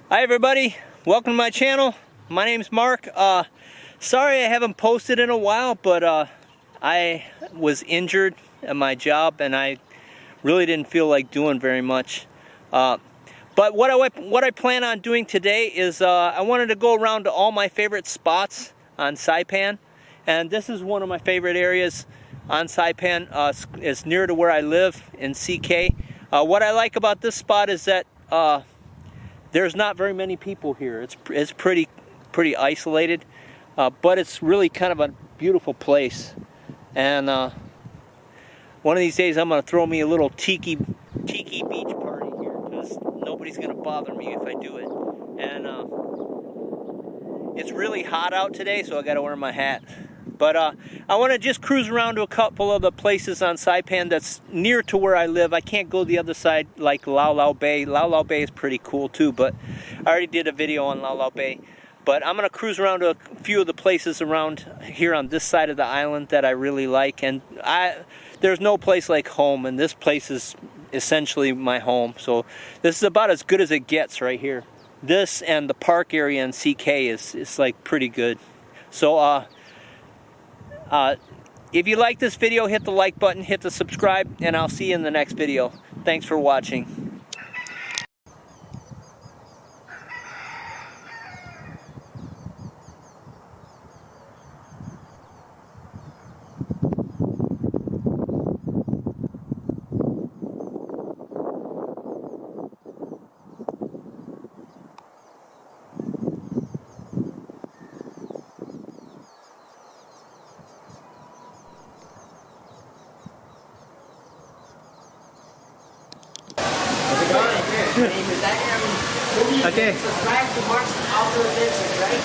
Hi everybody, welcome to my channel. My name's Mark. Sorry I haven't posted in a while, but I was injured at my job and I really didn't feel like doing very much. But what I plan on doing today is I wanted to go around to all my favorite spots on Saipan, and this is one of my favorite areas on Saipan. It's near to where I live in CK. What I like about this spot is that there's not very many people here. It's pretty isolated, but it's really kind of a beautiful place. And one of these days I'm gonna throw me a little tiki beach party here, because nobody's gonna bother me if I do it. And it's really hot out today, so I gotta wear my hat. But I want to just cruise around to a couple of the places on Saipan that's near to where I live. I can't go the other side like 𝙬𝙬 Bay. 𝙬𝙬 Bay is pretty cool too, but I already did a video on 𝙬𝙬 Bay. But I'm going to cruise around to a few of the places around here on this side of the island that I really like. And there's no place like home, and this place is essentially my home. So this is about as good as it gets right here. This and the park area in CK is like pretty good. So if you like this video, hit the like button, hit the subscribe, and I'll see you in the next video. Thanks for watching. Okay. Subscribe to Mark's Outdoor Adventures, right?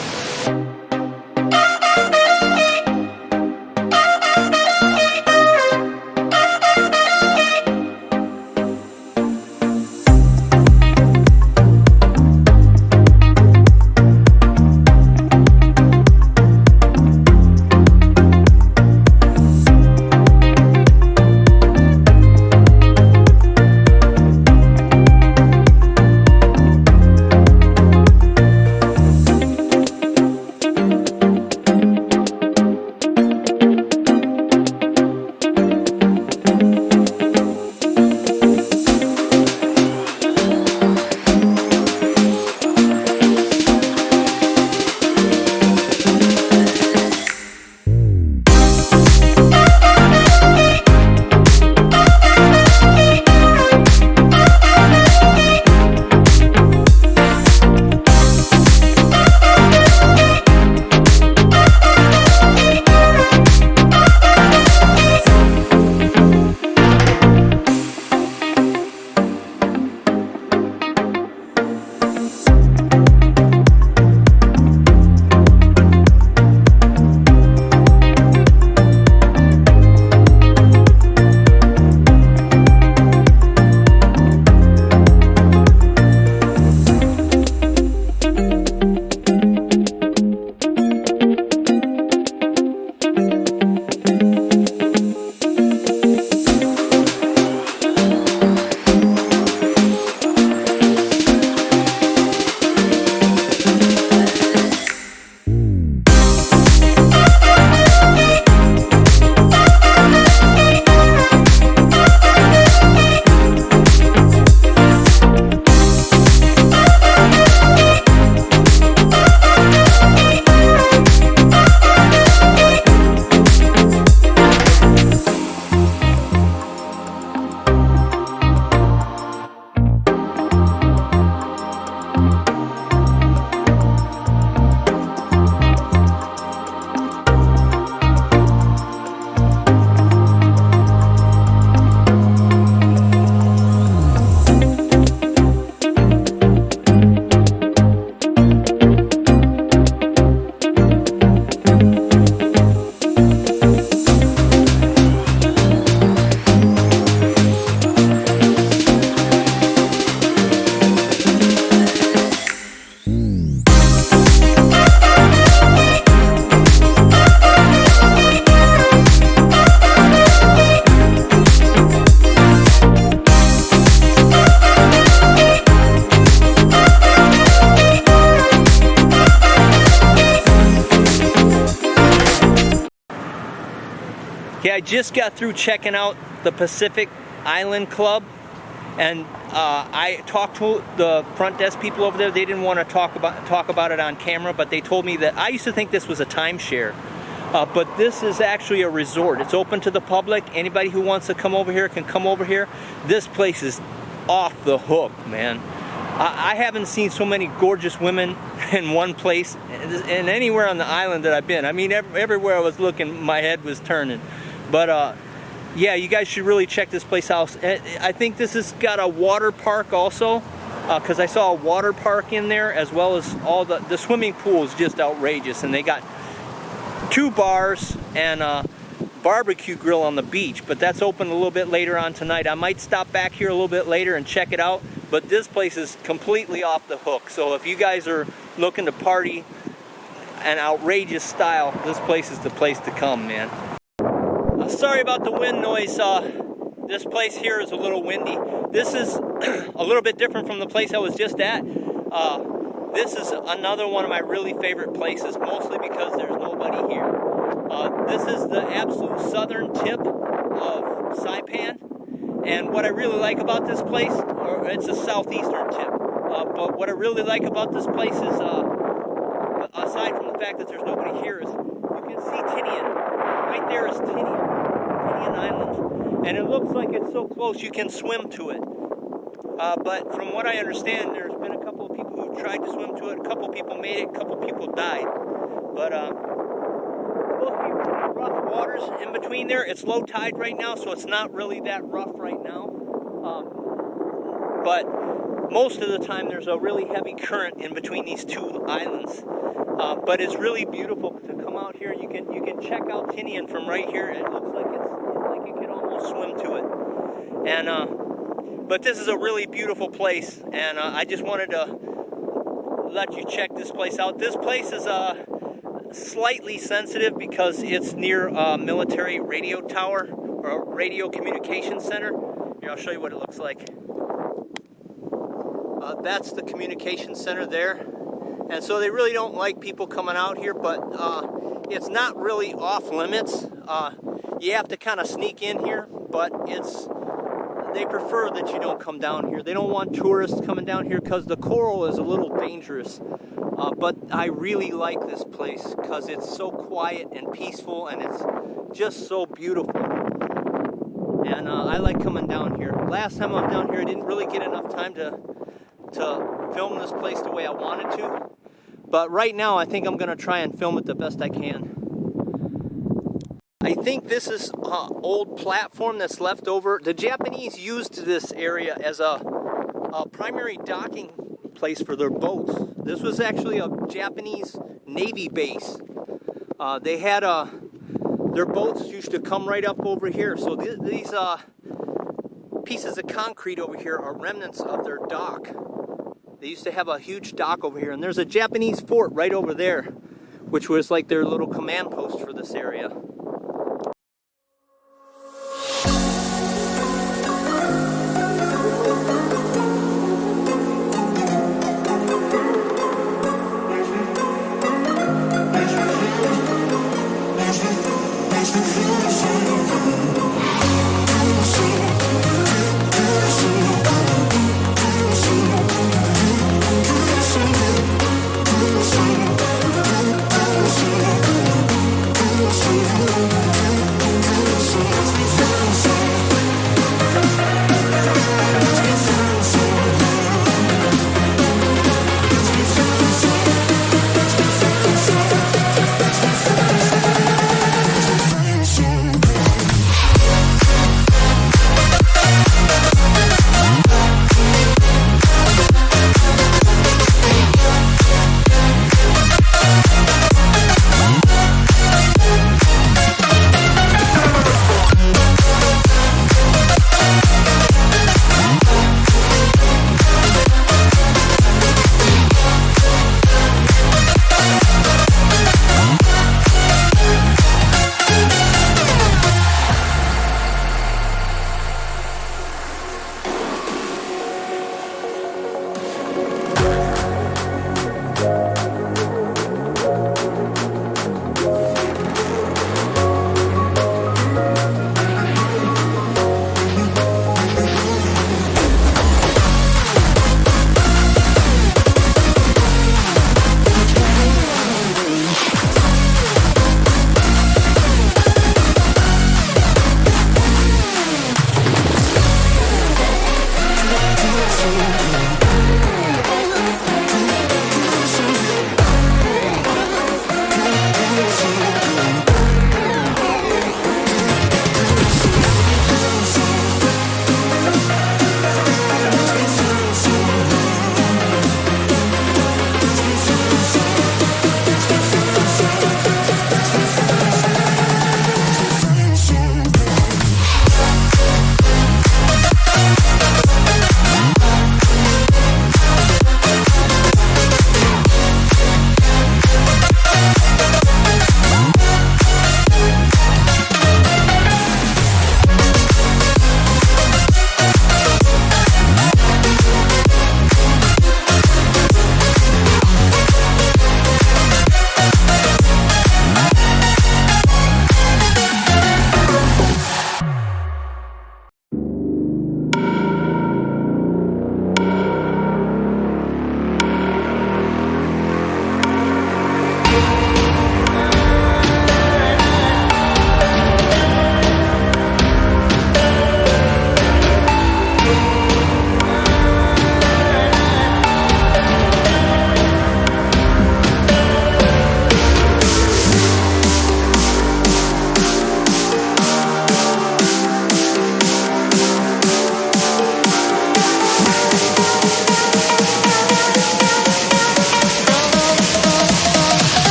Yeah, I just got through checking out the Pacific Island Club, and I talked to the front desk people over there. They didn't want to talk about it on camera, but they told me that I used to think this was a timeshare, but this is actually a resort. It's open to the public. Anybody who wants to come over here can come over here. This place is off the hook, man. I haven't seen so many gorgeous women in one place and anywhere on the island that I've been. I mean, everywhere I was looking, my head was turning. But yeah, you guys should really check this place out. I think this has got a water park also, because I saw a water park in there, as well as all the swimming pool is just outrageous. And they got 2 bars and a barbecue grill on the beach, but that's open a little bit later on tonight. I might stop back here a little bit later and check it out, but this place is completely off the hook. So if you guys are looking to party an outrageous style, this place is the place to come, man. Sorry about the wind noise. This place here is a little windy. This is a little bit different from the place I was just at. This is another one of my really favorite places, mostly because there's nobody here. This is the absolute southern tip of Saipan, and what I really like about this place, or it's a southeastern tip, but what I really like about this place is, aside from the fact that there's nobody here, is you can see Tinian. Right there is Tinian Island, and it looks like it's so close you can swim to it. But from what I understand, there's been a couple of people who tried to swim to it. A couple of people made it, a couple of people died. But supposed to be pretty rough waters in between there. It's low tide right now, so it's not really that rough right now. But most of the time there's a really heavy current in between these 2 islands. But it's really beautiful to come out here. You can check out Tinian from right here. It looks like you can almost swim to it. And but this is a really beautiful place, and I just wanted to let you check this place out. This place is slightly sensitive because it's near a military radio tower, or a radio communication center. Here, I'll show you what it looks like. That's the communication center there. And so they really don't like people coming out here, but it's not really off limits. You have to kind of sneak in here, but they prefer that you don't come down here. They don't want tourists coming down here because the coral is a little dangerous. But I really like this place because it's so quiet and peaceful, and it's just so beautiful. And I like coming down here. Last time I was down here, I didn't really get enough time to film this place the way I wanted to. But right now, I think I'm going to try and film it the best I can. I think this is an old platform that's left over. The Japanese used this area as a primary docking place for their boats. This was actually a Japanese Navy base. They had their boats used to come right up over here. So these pieces of concrete over here are remnants of their dock. They used to have a huge dock over here, and there's a Japanese fort right over there, which was like their little command post for this area. 𝙎𝙖𝙫𝙬𝙧𝙀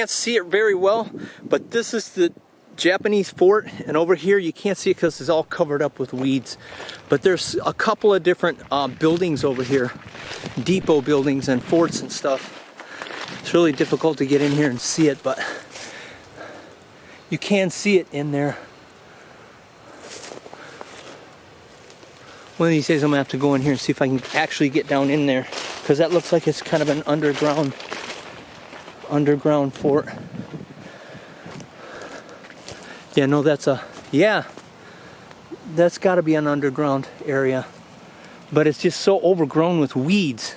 can't see it very well, but this is the Japanese fort, and over here you can't see it because it's all covered up with weeds. But there's a couple of different buildings over here, depot buildings and forts and stuff. It's really difficult to get in here and see it, but you can see it in there. One of these days I'm gonna have to go in here and see if I can actually get down in there, because that looks like it's kind of an underground fort. Yeah, no, that's got to be an underground area, but it's just so overgrown with weeds.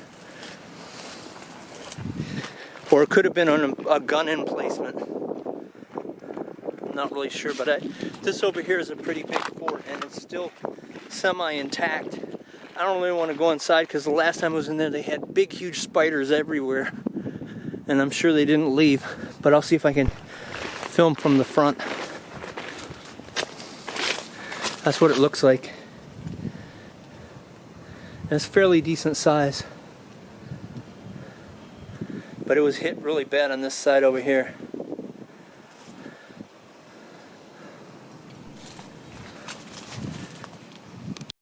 Or it could have been on a gun emplacement. I'm not really sure, but this over here is a pretty big fort, and it's still semi-intact. I don't really want to go inside because the last time I was in there they had big huge spiders everywhere, and I'm sure they didn't leave, but I'll see if I can film from the front. That's what it looks like. And it's fairly decent size, but it was hit really bad on this side over here.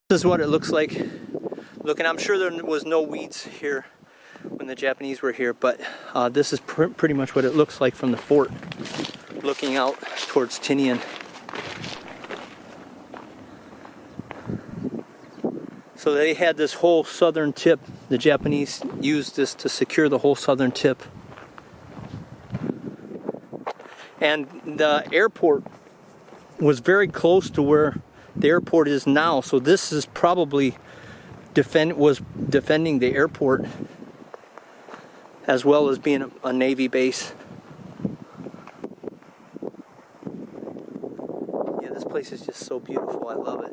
This is what it looks like. Look, and I'm sure there was no weeds here when the Japanese were here, but this is pretty much what it looks like from the fort, looking out towards Tinian. So they had this whole southern tip. The Japanese used this to secure the whole southern tip. And the airport was very close to where the airport is now. So this is probably was defending the airport as well as being a Navy base. Yeah, this place is just so beautiful. I love it.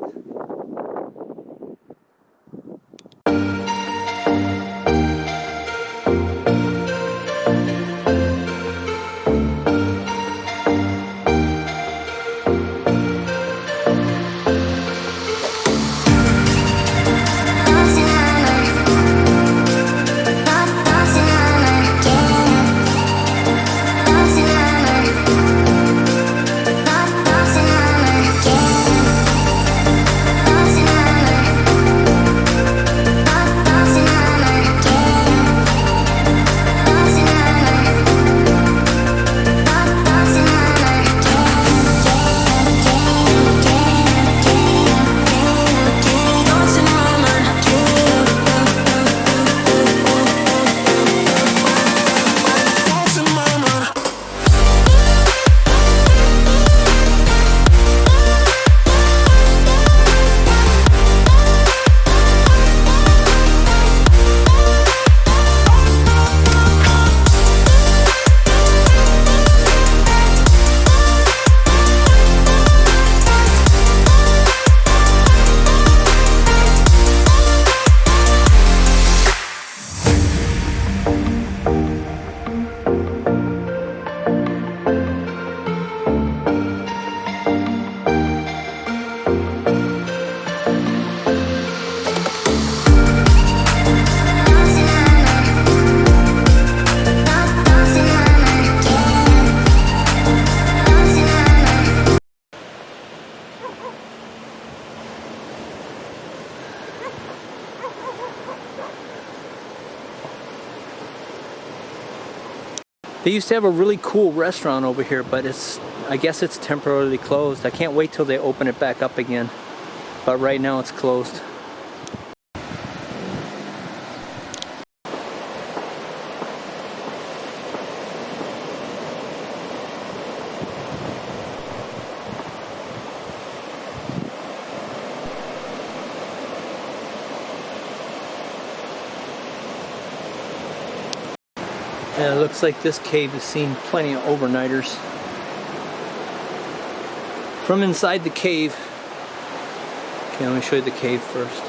They used to have a really cool restaurant over here, but I guess it's temporarily closed. I can't wait till they open it back up again. But right now it's closed. And it looks like this cave has seen plenty of overnighters. From inside the cave, okay, let me show you the cave first.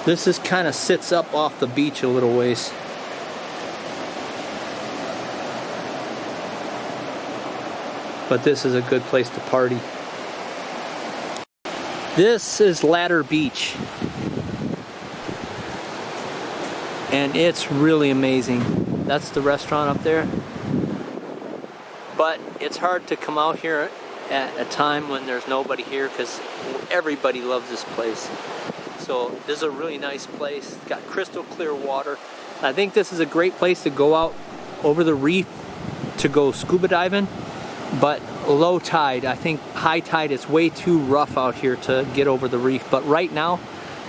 This is kind of sits up off the beach a little ways. But this is a good place to party. This is 𝙈𝙪 Beach. And it's really amazing. That's the restaurant up there. But it's hard to come out here at a time when there's nobody here because everybody loves this place. So this is a really nice place. It's got crystal clear water. I think this is a great place to go out over the reef to go scuba diving, but low tide. I think high tide is way too rough out here to get over the reef. But right now,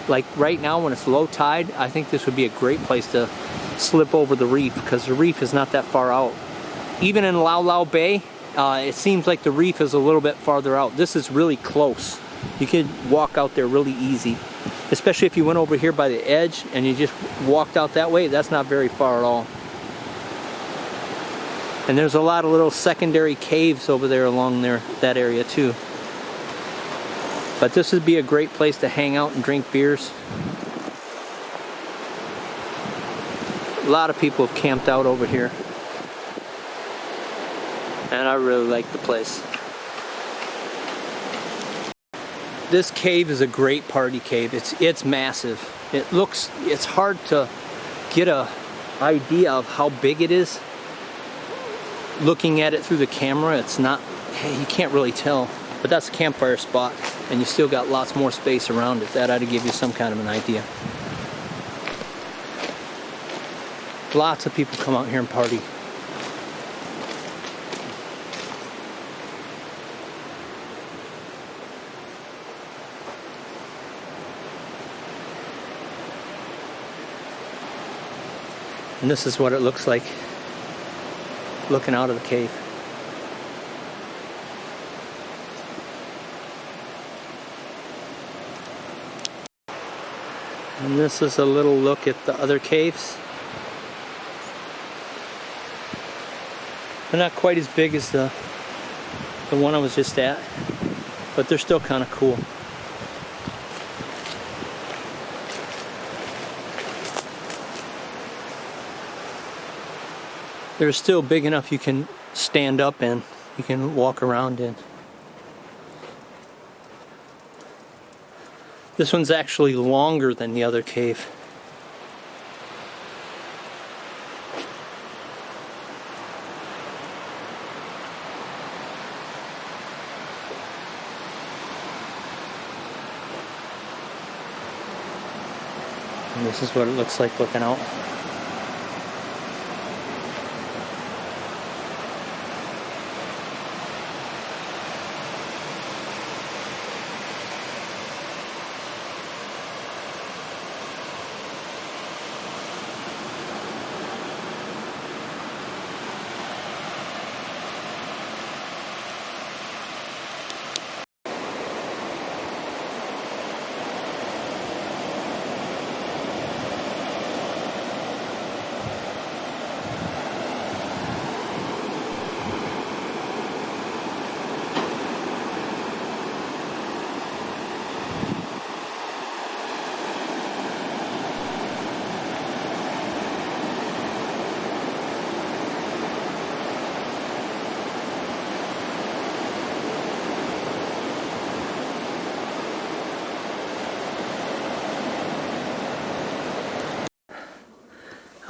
like right now when it's low tide, I think this would be a great place to slip over the reef because the reef is not that far out. Even in 𝙬𝙬 Bay, it seems like the reef is a little bit farther out. This is really close. You could walk out there really easy, especially if you went over here by the edge and you just walked out that way. That's not very far at all. And there's a lot of little secondary caves over there along there, that area too. But this would be a great place to hang out and drink beers. A lot of people have camped out over here. And I really like the place. This cave is a great party cave. It's massive. It's hard to get a idea of how big it is. Looking at it through the camera, it's not, you can't really tell. But that's a campfire spot, and you still got lots more space around it. That ought to give you some kind of an idea. Lots of people come out here and party. And this is what it looks like looking out of the cave. And this is a little look at the other caves. They're not quite as big as the one I was just at, but they're still kind of cool. They're still big enough you can stand up in, you can walk around in. This one's actually longer than the other cave. And this is what it looks like looking out.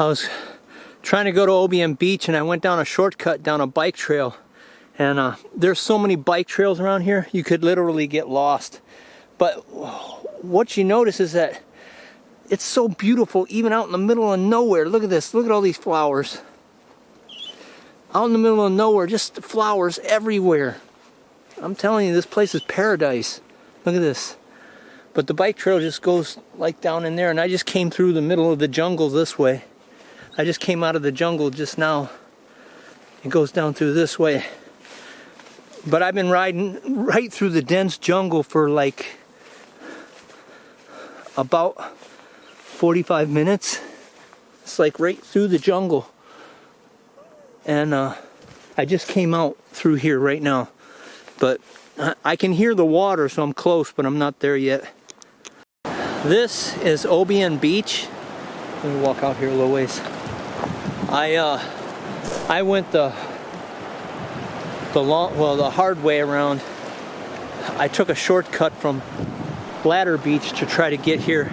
I was trying to go to Obian Beach and I went down a shortcut down a bike trail, and there's so many bike trails around here you could literally get lost. But what you notice is that it's so beautiful even out in the middle of nowhere. Look at this, look at all these flowers. Out in the middle of nowhere, just flowers everywhere. I'm telling you, this place is paradise. Look at this. But the bike trail just goes like down in there, and I just came through the middle of the jungle this way. I just came out of the jungle just now. It goes down through this way. But I've been riding right through the dense jungle for like about 45 minutes. It's like right through the jungle. And I just came out through here right now. But I can hear the water, so I'm close, but I'm not there yet. This is Obian Beach. Let me walk out here a little ways. I went the hard way around. I took a shortcut from Ladder Beach to try to get here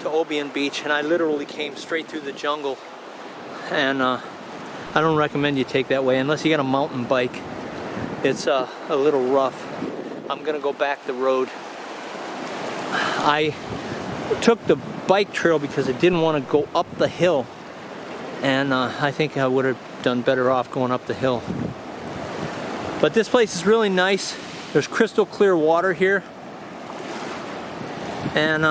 to Obian Beach, and I literally came straight through the jungle. and I don't recommend you take that way unless you got a mountain bike. It's a little rough. I'm gonna go back the road. I took the bike trail because I didn't want to go up the hill, and I think I would have done better off going up the hill. But this place is really nice. There's crystal clear water here, and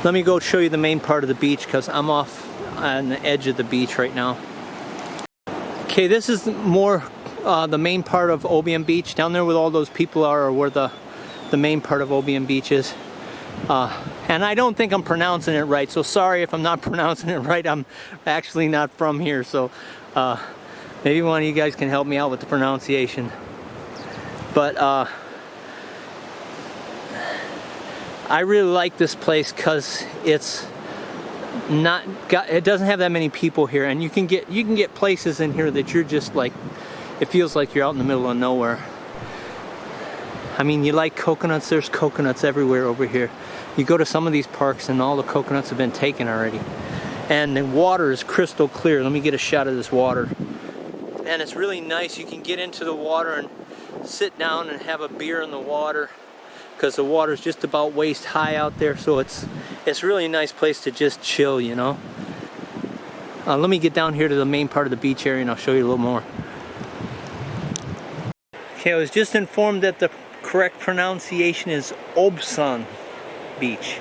let me go show you the main part of the beach because I'm off on the edge of the beach right now. Okay, this is more the main part of Obian Beach. Down there where all those people are where the main part of Obian Beach is. And I don't think I'm pronouncing it right, so sorry if I'm not pronouncing it right. I'm actually not from here, so maybe one of you guys can help me out with the pronunciation. But I really like this place because it's it doesn't have that many people here, and you can get places in here that you're just like, it feels like you're out in the middle of nowhere. I mean, you like coconuts, there's coconuts everywhere over here. You go to some of these parks and all the coconuts have been taken already. And the water is crystal clear. Let me get a shot of this water. And it's really nice. You can get into the water and sit down and have a beer in the water because the water is just about waist high out there. So it's really a nice place to just chill, you know. Let me get down here to the main part of the beach area and I'll show you a little more. Okay, I was just informed that the correct pronunciation is Obian Beach.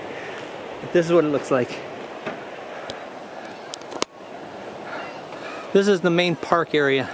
This is what it looks like. This is the main park area.